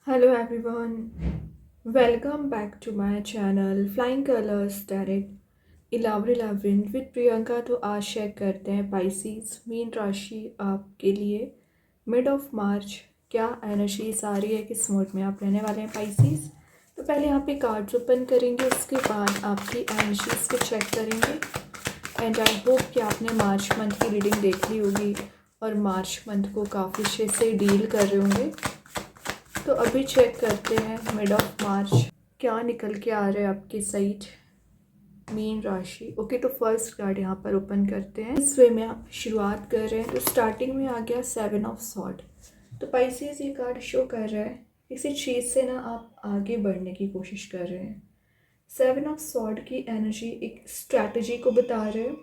Hello everyone, welcome back to my channel Flying Colors Tarot 11 with Priyanka. तो आज share करते हैं पाइसिस मीन राशि आपके लिए मिड ऑफ मार्च क्या एनर्जीज आ रही है, किस मूड में आप रहने वाले हैं पाइसिस। तो पहले यहाँ पे कार्ड्स ओपन करेंगे, उसके बाद आपकी एनर्जीज को चेक करेंगे। एंड आई होप कि आपने मार्च मंथ की रीडिंग देख ली होगी और मार्च मंथ को काफ़ी अच्छे से डील कर रहे होंगे। तो अभी चेक करते हैं मिड ऑफ मार्च क्या निकल के आ रहा है आपकी साइड मीन राशि। ओके, तो फर्स्ट कार्ड यहाँ पर ओपन करते हैं। इस वे में आप शुरुआत कर रहे हैं तो स्टार्टिंग में आ गया 7 ऑफ सॉर्ड। तो पाइसेस ये कार्ड शो कर रहा है किसी चीज़ से ना आप आगे बढ़ने की कोशिश कर रहे हैं। 7 ऑफ सॉर्ड की एनर्जी एक स्ट्रैटेजी को बता रहे हैं।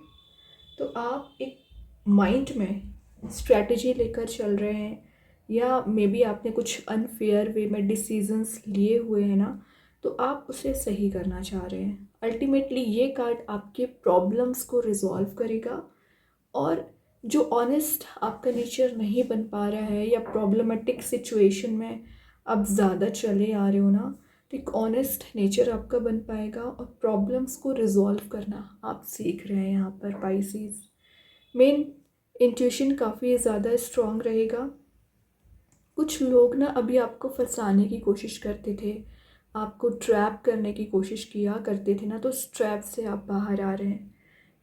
तो आप एक माइंड में स्ट्रैटेजी लेकर चल रहे हैं या मे बी आपने कुछ अनफेयर वे में डिसीजंस लिए हुए हैं ना, तो आप उसे सही करना चाह रहे हैं। अल्टीमेटली ये कार्ड आपके प्रॉब्लम्स को रिजॉल्व करेगा और जो ऑनेस्ट आपका नेचर नहीं बन पा रहा है या प्रॉब्लमेटिक सिचुएशन में आप ज़्यादा चले आ रहे हो ना, तो एक ऑनेस्ट नेचर आपका बन पाएगा और प्रॉब्लम्स को रिजॉल्व करना आप सीख रहे हैं यहाँ पर पाइसेस। मेन इंट्यूशन काफ़ी ज़्यादा स्ट्रॉन्ग रहेगा। कुछ लोग ना अभी आपको फंसाने की कोशिश करते थे, आपको ट्रैप करने की कोशिश किया करते थे ना, तो उस ट्रैप से आप बाहर आ रहे हैं।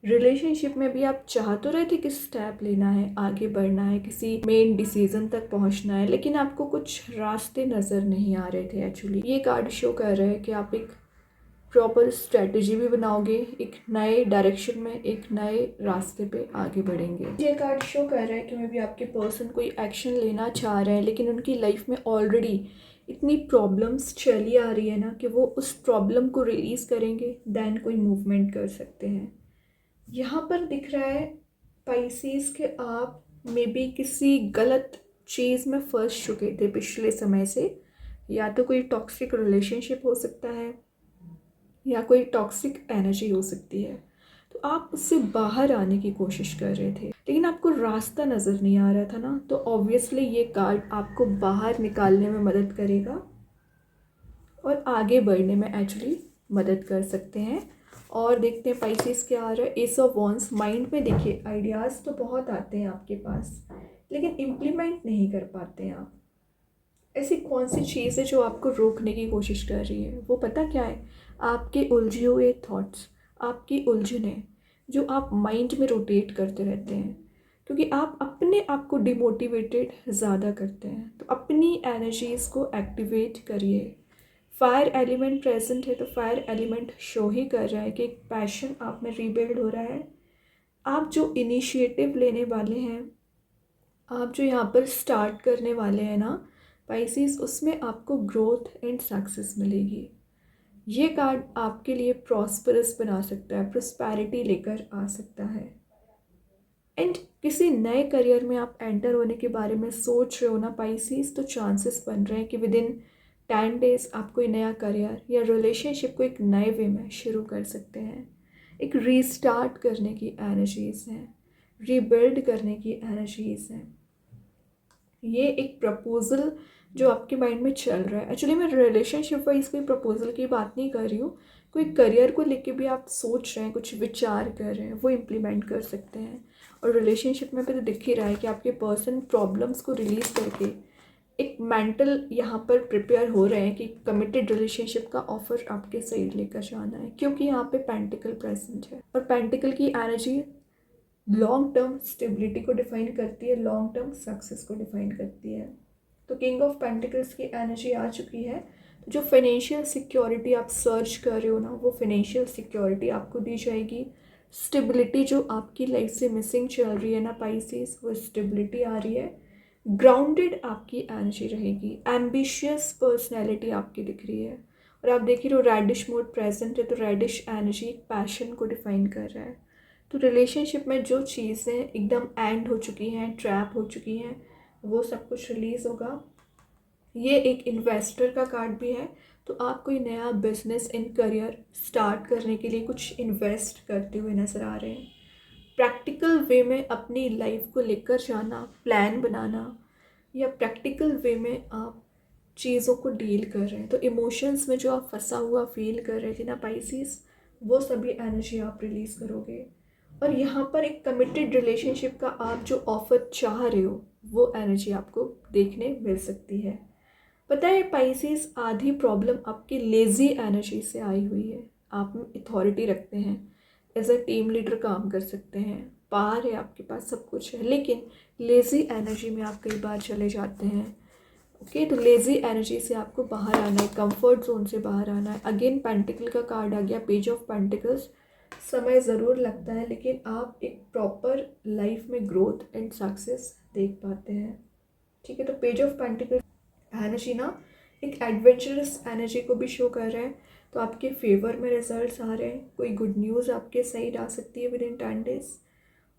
रिलेशनशिप में भी आप चाह तो रहे थे कि स्टेप लेना है, आगे बढ़ना है, किसी मेन डिसीजन तक पहुंचना है, लेकिन आपको कुछ रास्ते नज़र नहीं आ रहे थे। एक्चुअली ये कार्ड शो कर रहा है कि आप एक प्रॉपर स्ट्रेटजी भी बनाओगे, एक नए डायरेक्शन में, एक नए रास्ते पे आगे बढ़ेंगे। ये कार्ड शो कर रहा है कि मे बी आपके पर्सन कोई एक्शन लेना चाह रहे हैं, लेकिन उनकी लाइफ में ऑलरेडी इतनी प्रॉब्लम्स चली आ रही है ना कि वो उस प्रॉब्लम को रिलीज़ करेंगे देन कोई मूवमेंट कर सकते हैं। यहाँ पर दिख रहा है पाइसेस के आप मे बी किसी गलत चीज़ में फंस चुके थे पिछले समय से, या तो कोई टॉक्सिक रिलेशनशिप हो सकता है या कोई टॉक्सिक एनर्जी हो सकती है। तो आप उससे बाहर आने की कोशिश कर रहे थे लेकिन आपको रास्ता नज़र नहीं आ रहा था ना, तो ऑब्वियसली ये कार्ड आपको बाहर निकालने में मदद करेगा और आगे बढ़ने में एक्चुअली मदद कर सकते हैं। और देखते हैं पाइसेस क्या आ रहा है। S of wands. माइंड में देखिए आइडियाज़ तो बहुत आते हैं आपके पास, लेकिन इम्प्लीमेंट नहीं कर पाते हैं आप। ऐसी कौन सी चीज़ है जो आपको रोकने की कोशिश कर रही है? वो पता क्या है? आपके उलझे हुए थॉट्स, आपकी उलझनें जो आप माइंड में रोटेट करते रहते हैं, क्योंकि आप अपने आप को डिमोटिवेटेड ज़्यादा करते हैं। तो अपनी एनर्जीज़ को एक्टिवेट करिए। फायर एलिमेंट प्रेजेंट है तो फायर एलिमेंट शो ही कर रहा है कि एक पैशन आप में रीबिल्ड हो रहा है। आप जो इनिशिएटिव लेने वाले हैं, आप जो यहाँ पर स्टार्ट करने वाले हैं ना पाइसेस, उसमें आपको ग्रोथ एंड सक्सेस मिलेगी। ये कार्ड आपके लिए प्रॉस्परस बना सकता है, प्रॉस्पेरिटी लेकर आ सकता है। एंड किसी नए करियर में आप एंटर होने के बारे में सोच रहे हो ना पाइसेस, तो चांसेस बन रहे हैं कि विद इन 10 डेज आप कोई नया करियर या रिलेशनशिप को एक नए वे में शुरू कर सकते हैं। एक रीस्टार्ट करने की एनर्जीज हैं, रीबिल्ड करने की एनर्जीज हैं। ये एक प्रपोज़ल जो आपके माइंड में चल रहा है। एक्चुअली मैं रिलेशनशिप वाइज कोई प्रपोज़ल की बात नहीं कर रही हूँ, कोई करियर को लेके भी आप सोच रहे हैं, कुछ विचार कर रहे हैं, वो इम्प्लीमेंट कर सकते हैं। और रिलेशनशिप में भी तो दिख ही रहा है कि आपके पर्सन प्रॉब्लम्स को रिलीज़ करके एक मेंटल यहाँ पर प्रिपेयर हो रहे हैं कि कमिटेड रिलेशनशिप का ऑफर आपके साइड लेकर जाना है, क्योंकि यहाँ पे पेंटिकल प्रेजेंट है और पेंटिकल की एनर्जी लॉन्ग टर्म स्टेबिलिटी को डिफाइन करती है, लॉन्ग टर्म सक्सेस को डिफाइन करती है। तो किंग ऑफ पेंटिकल्स की एनर्जी आ चुकी है। तो जो फाइनेंशियल सिक्योरिटी आप सर्च कर रहे हो ना, वो फाइनेंशियल सिक्योरिटी आपको दी जाएगी। स्टेबिलिटी जो आपकी लाइफ से मिसिंग चल रही है ना पाइसेस, वो स्टेबिलिटी आ रही है। ग्राउंडेड आपकी एनर्जी रहेगी। एम्बिशियस पर्सनैलिटी आपकी दिख रही है। और आप देख रहे हो रेडिश मोड प्रेजेंट है, तो रेडिश एनर्जी पैशन को डिफाइन कर रहा है। तो रिलेशनशिप में जो चीज़ें एकदम एंड हो चुकी हैं, ट्रैप हो चुकी हैं, वो सब कुछ रिलीज़ होगा। ये एक इन्वेस्टर का कार्ड भी है। तो आप कोई नया बिजनेस इन करियर स्टार्ट करने के लिए कुछ इन्वेस्ट करते हुए नज़र आ रहे हैं। प्रैक्टिकल वे में अपनी लाइफ को लेकर जाना, प्लान बनाना, या प्रैक्टिकल वे में आप चीज़ों को डील कर रहे हैं। तो इमोशंस में जो आप फंसा हुआ फील कर रहे थे ना पाइसेस, वो सभी एनर्जी आप रिलीज़ करोगे। और यहाँ पर एक कमिटेड रिलेशनशिप का आप जो ऑफर चाह रहे हो, वो एनर्जी आपको देखने मिल सकती है। पता है पाइसेस, आधी प्रॉब्लम आपकी लेज़ी एनर्जी से आई हुई है। आप में अथॉरिटी रखते हैं, एज अ टीम लीडर काम कर सकते हैं, पावर है आपके पास, सब कुछ है, लेकिन लेज़ी एनर्जी में आप कई बार चले जाते हैं। ओके, तो लेज़ी एनर्जी से आपको बाहर आना है, कंफर्ट जोन से बाहर आना है। अगेन पेंटिकल का कार्ड आ गया, पेज ऑफ पेंटिकल्स। समय ज़रूर लगता है, लेकिन आप एक प्रॉपर लाइफ में ग्रोथ एंड सक्सेस देख पाते हैं। ठीक है, तो पेज ऑफ पेंटिकल्स एनर्जी ना एक एडवेंचरस एनर्जी को भी शो कर रहा है। तो आपके फेवर में रिजल्ट्स आ रहे हैं, कोई गुड न्यूज़ आपके साइड आ सकती है विद इन 10 डेज।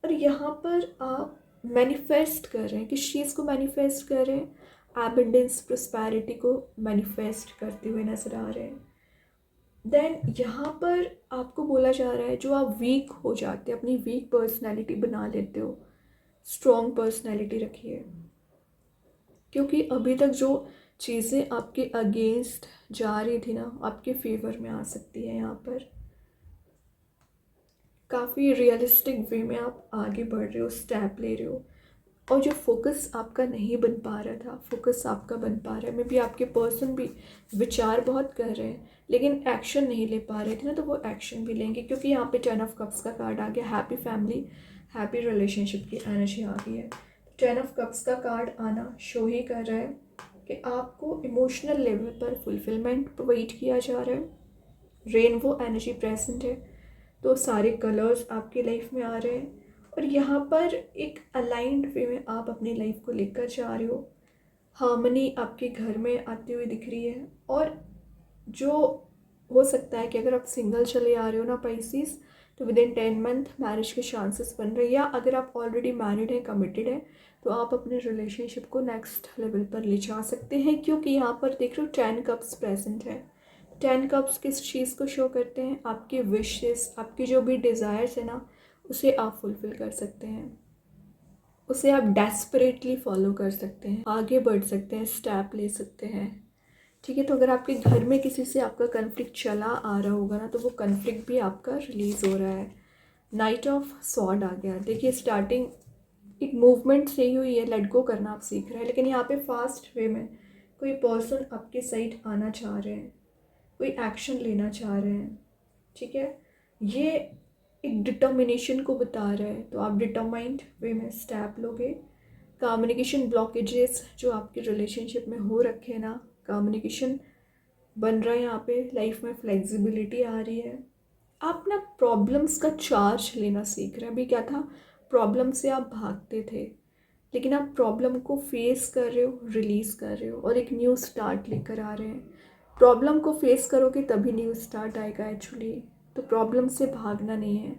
और यहाँ पर आप मैनिफेस्ट कर रहे हैं, किस चीज़ को मैनिफेस्ट कर रहे हैं? एबंडेंस, प्रॉस्पेरिटी को मैनिफेस्ट करते हुए नजर आ रहे हैं। देन यहाँ पर आपको बोला जा रहा है, जो आप वीक हो जाते हैं, अपनी वीक पर्सनैलिटी बना लेते हो, स्ट्रॉन्ग पर्सनैलिटी रखिए। क्योंकि अभी तक जो चीज़ें आपके अगेंस्ट जा रही थी ना, आपके फेवर में आ सकती है। यहाँ पर काफ़ी रियलिस्टिक वे में आप आगे बढ़ रहे हो, स्टेप ले रहे हो। और जो फोकस आपका नहीं बन पा रहा था, फोकस आपका बन पा रहा है। मे बी आपके पर्सन भी विचार बहुत कर रहे हैं, लेकिन एक्शन नहीं ले पा रहे थे ना, तो वो एक्शन भी लेंगे। क्योंकि यहाँ पे 10 ऑफ कप्स का कार्ड आ गया, हैप्पी फैमिली, हैप्पी रिलेशनशिप की एनर्जी आ गई है। 10 ऑफ कप्स का कार्ड आना शो ही कर रहा है कि आपको इमोशनल लेवल पर फुलफिलमेंट प्रोवाइड किया जा रहा है। रेनबो एनर्जी प्रेजेंट है, तो सारे कलर्स आपकी लाइफ में आ रहे हैं। और यहाँ पर एक अलाइंड वे में आप अपनी लाइफ को लेकर जा रहे हो। हार्मनी आपके घर में आती हुई दिख रही है। और जो हो सकता है कि अगर आप सिंगल चले आ रहे हो ना पाइसेस, तो विद इन 10 मंथ मैरिज के चांसेस बन रहे हैं। या अगर आप ऑलरेडी मैरिड हैं, कमिटेड हैं, तो आप अपने रिलेशनशिप को नेक्स्ट लेवल पर ले जा सकते हैं। क्योंकि यहाँ पर देख रहे हो 10 कप्स प्रेजेंट है। 10 कप्स किस चीज़ को शो करते हैं? आपके विशेस, आपकी जो भी डिज़ायर्स है ना, उसे आप फुलफ़िल कर सकते हैं, उसे आप डेस्परेटली फॉलो कर सकते हैं, आगे बढ़ सकते हैं, स्टेप ले सकते हैं। ठीक है, तो अगर आपके घर में किसी से आपका कन्फ्लिक्ट चला आ रहा होगा ना, तो वो कन्फ्लिक्ट भी आपका रिलीज़ हो रहा है। नाइट ऑफ सॉर्ड आ गया। देखिए, स्टार्टिंग एक मूवमेंट से ही हुई है, लेट गो करना आप सीख रहे हैं, लेकिन यहाँ पे फास्ट वे में कोई पर्सन आपके साइड आना चाह रहे हैं, कोई एक्शन लेना चाह रहे हैं। ठीक है, ये एक डिटर्मिनेशन को बता रहा है, तो आप डिटरमाइंड वे में स्टेप लोगे। कम्युनिकेशन ब्लॉकेजेस जो आपके रिलेशनशिप में हो रखे हैं ना, कम्युनिकेशन बन रहा है। यहाँ पे लाइफ में फ्लेक्सिबिलिटी आ रही है। आप ना प्रॉब्लम्स का चार्ज लेना सीख रहे हैं। अभी क्या था, प्रॉब्लम से आप भागते थे, लेकिन आप प्रॉब्लम को फेस कर रहे हो, रिलीज़ कर रहे हो, और एक न्यू स्टार्ट लेकर आ रहे हैं। प्रॉब्लम को फेस करोगे तभी न्यू स्टार्ट आएगा एक्चुअली। तो प्रॉब्लम से भागना नहीं है।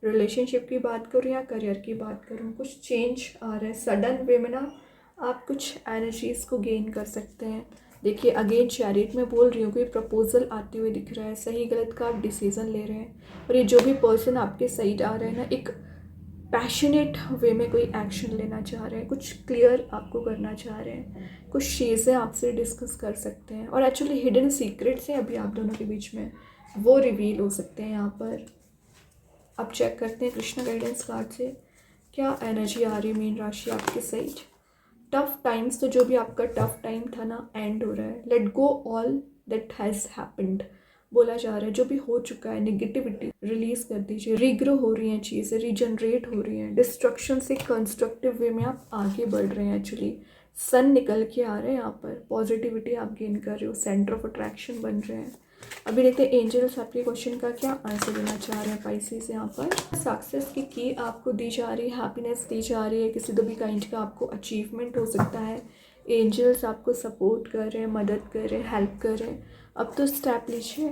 रिलेशनशिप की बात करूँ या करियर की बात करूँ, कुछ चेंज आ रहा है सडन वे में ना, आप कुछ एनर्जीज़ को गेन कर सकते हैं। देखिए, अगेन चैरिट में बोल रही हूँ, कोई प्रपोजल आते हुए दिख रहा है, सही गलत का आप डिसीज़न ले रहे हैं। और ये जो भी पर्सन आपके साइड आ रहे हैं ना, एक पैशनेट वे में कोई एक्शन लेना चाह रहे हैं, कुछ क्लियर आपको करना चाह रहे हैं, कुछ चीज़ें आपसे डिस्कस कर सकते हैं। और एक्चुअली हिडन सीक्रेट्स हैं अभी आप दोनों के बीच में, वो रिवील हो सकते हैं। यहाँ पर अब चेक करते हैं कृष्णा गाइडेंस कार्ड से क्या एनर्जी आ रही है मीन राशि आपके साइड। टफ टाइम्स, तो जो भी आपका टफ टाइम था ना, एंड हो रहा है। Let go all that has happened बोला जा रहा है। जो भी हो चुका है, नेगेटिविटी रिलीज कर दीजिए। रीग्रो हो रही हैं चीज़ें, रीजनरेट हो रही हैं। डिस्ट्रक्शन से कंस्ट्रक्टिव वे में आप आगे बढ़ रहे हैं। एक्चुअली सन निकल के आ रहे हैं यहाँ पर, पॉजिटिविटी आप गेन कर रहे हो, सेंटर ऑफ अट्रैक्शन बन रहे हैं। अभी देखते हैं एंजल्स आपके क्वेश्चन का क्या आंसर देना चाह रहे हैं पाइसेस। यहाँ पर सक्सेस की आपको दी जा रही है, हैप्पीनेस दी जा रही है, किसी भी काइंड का आपको अचीवमेंट हो सकता है। एंजल्स आपको सपोर्ट कर रहे हैं, मदद कर रहे हैं, हेल्प कर रहे हैं। अब तो स्टेप लीजिए।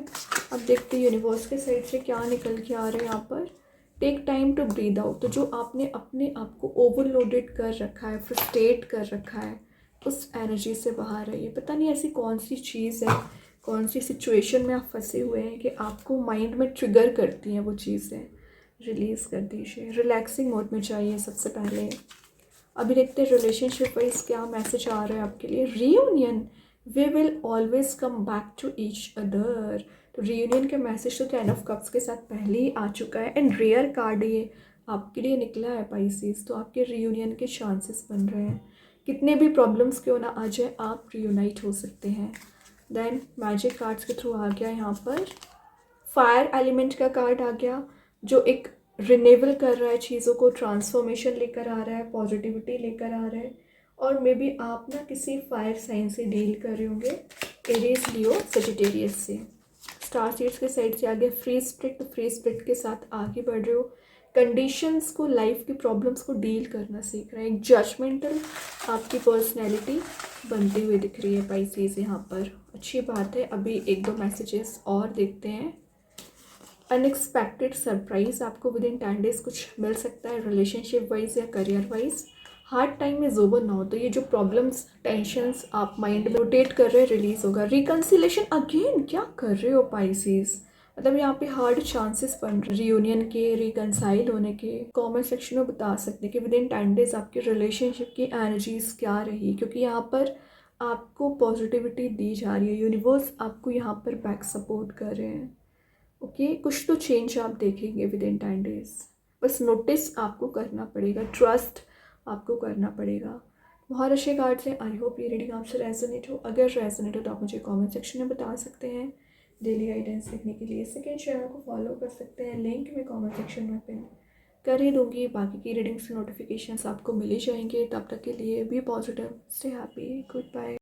अब देखते हैं यूनिवर्स के साइड से क्या निकल के आ रहे हैं यहाँ पर। Take time to breathe out. तो जो आपने अपने आप को ओवरलोडेड कर रखा है, फ्रस्ट्रेट कर रखा है, उस एनर्जी से बाहर आइए। पता नहीं ऐसी कौन सी चीज़ है, कौन सी सिचुएशन में आप फंसे हुए हैं कि आपको माइंड में ट्रिगर करती हैं वो चीज़ें, रिलीज़ कर दीजिए। रिलैक्सिंग मोड में चाहिए सबसे पहले। अभी देखते हैं रिलेशनशिप वाइज क्या मैसेज आ रहा है आपके लिए। Reunion, we will always come back to each other. तो रीयूनियन के मैसेज तो 10 ऑफ कप्स के साथ पहले ही आ चुका है, एंड रेयर कार्ड ये आपके लिए निकला है पाइसेस। तो आपके रीयूनियन के चांसेस बन रहे हैं, कितने भी प्रॉब्लम्स क्यों ना आ जाए आप रीयूनाइट हो सकते हैं। देन मैजिक कार्ड्स के थ्रू आ गया यहाँ पर फायर एलिमेंट का कार्ड आ गया, जो एक रिन्यूअल कर रहा है चीज़ों को, ट्रांसफॉर्मेशन लेकर आ रहा है, पॉजिटिविटी लेकर आ रहा है। और मे बी आप ना किसी फायर साइन से डील कर रहे होंगे, एरीज, लियो, सजिटेरियस से। स्टार सीड्स के साइड से आगे फ्री स्प्रिट, तो फ्री स्प्रिट के साथ आगे बढ़ रहे हो, कंडीशंस को, लाइफ की प्रॉब्लम्स को डील करना सीख रहे हैं। एक जजमेंटल आपकी पर्सनैलिटी बनती हुई दिख रही है पाइसेस यहाँ पर, अच्छी बात है। अभी 1-2 मैसेजेस और देखते हैं। अनएक्सपेक्टेड सरप्राइज आपको विद इन 10 डेज कुछ मिल सकता है, रिलेशनशिप वाइज या करियर वाइज। हार्ड टाइम में जोबर ना हो, तो ये जो प्रॉब्लम्स, टेंशन्स आप माइंड में रोटेट कर रहे हैं, रिलीज होगा। रिकन्सिलेशन अगेन, क्या कर रहे हो पाइसेस, मतलब यहाँ पे हार्ड चांसेस बन रहे रियूनियन के, रिकनसाइल होने के। कमेंट सेक्शन में बता सकते हैं कि विद इन 10 डेज आपकी रिलेशनशिप की एनर्जीज क्या रही, क्योंकि यहाँ पर आपको पॉजिटिविटी दी जा रही है, यूनिवर्स आपको यहाँ पर बैक सपोर्ट कर रहे हैं। ओके, कुछ तो चेंज आप देखेंगे विद इन 10 डेज, बस नोटिस आपको करना पड़ेगा, ट्रस्ट आपको करना पड़ेगा। बहुत अच्छे कार्ड्स हैं, आई होप ये रीडिंग आपसे रेजोनेट हो। अगर रेजोनेट हो तो आप मुझे कमेंट सेक्शन में बता सकते हैं। डेली गाइडेंस देखने के लिए सेकेंड चैनल को फॉलो कर सकते हैं, लिंक मैं कमेंट सेक्शन में पिन कर ही दूँगी। बाकी की रीडिंग्स के नोटिफिकेशंस आपको मिल ही जाएंगे। तब तक के लिए be positive, stay happy, good bye.